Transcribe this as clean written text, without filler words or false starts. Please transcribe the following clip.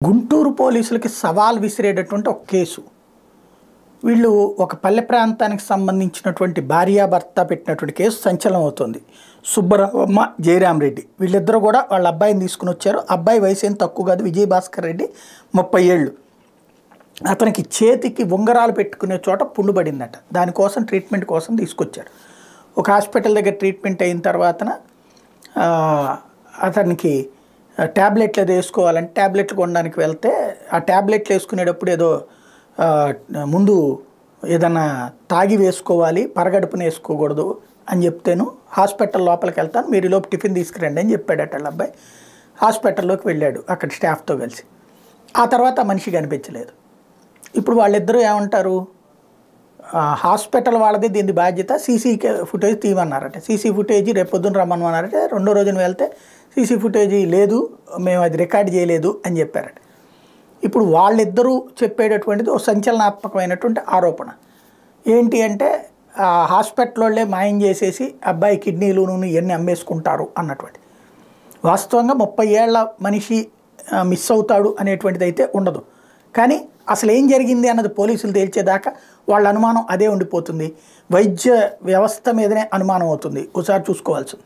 గుంటూరు పోలీసులకి సవాల్ విసిరేటటువంటి ఒక కేసు. వీళ్ళు ఒక పల్లె ప్రాంతానికి సంబంధించినటువంటి భార్యాభర్త పెట్టినటువంటి కేసు సంచలనం అవుతుంది. సుబ్బరామ, జయరాం రెడ్డి వీళ్ళిద్దరూ కూడా వాళ్ళ అబ్బాయిని తీసుకుని వచ్చారు. అబ్బాయి వయసు ఏం తక్కువ కాదు, విజయభాస్కర్ రెడ్డి 30 ఏళ్ళు. అతనికి చేతికి ఉంగరాలు పెట్టుకునే చోట పుండు పడిందట. దానికోసం ట్రీట్మెంట్ కోసం తీసుకొచ్చారు. ఒక హాస్పిటల్ దగ్గర ట్రీట్మెంట్ అయిన తర్వాతన అతనికి ట్యాబ్లెట్లు అది వేసుకోవాలంటే ట్యాబ్లెట్లు కొనడానికి వెళ్తే ఆ ట్యాబ్లెట్లు వేసుకునేటప్పుడు ఏదో ముందు ఏదన్నా తాగి వేసుకోవాలి, పరగడుపున వేసుకోకూడదు అని చెప్తేను హాస్పిటల్ లోపలికి వెళ్తాను, మీరు ఈలోపు టిఫిన్ తీసుకురండి అని చెప్పాడట వాళ్ళ అబ్బాయి. హాస్పిటల్లోకి వెళ్ళాడు అక్కడ స్టాఫ్తో కలిసి. ఆ తర్వాత ఆ మనిషి కనిపించలేదు. ఇప్పుడు వాళ్ళిద్దరూ ఏమంటారు, హాస్పిటల్ వాళ్ళది దీని బాధ్యత, సీసీ ఫుటేజ్ తీయమన్నారట. సీసీ ఫుటేజ్ రేపు పొద్దున రమ్మన్నారట. రెండో రోజున వెళ్తే సీసీ ఫుటేజీ లేదు, మేము అది రికార్డ్ చేయలేదు అని చెప్పారట. ఇప్పుడు వాళ్ళిద్దరూ చెప్పేటటువంటిది ఒక సంచలనాత్మకమైనటువంటి ఆరోపణ. ఏంటి అంటే హాస్పిటల్ వాళ్ళే మాయం చేసేసి అబ్బాయి కిడ్నీలు ఇవన్నీ అమ్మేసుకుంటారు అన్నటువంటి. వాస్తవంగా 30 ఏళ్ల మనిషి మిస్ అవుతాడు అనేటువంటిది అయితే ఉండదు. కానీ అసలు ఏం జరిగింది అన్నది పోలీసులు తేల్చేదాకా వాళ్ళ అనుమానం అదే ఉండిపోతుంది. వైద్య వ్యవస్థ మీదనే అనుమానం అవుతుంది. ఒకసారి చూసుకోవాల్సింది.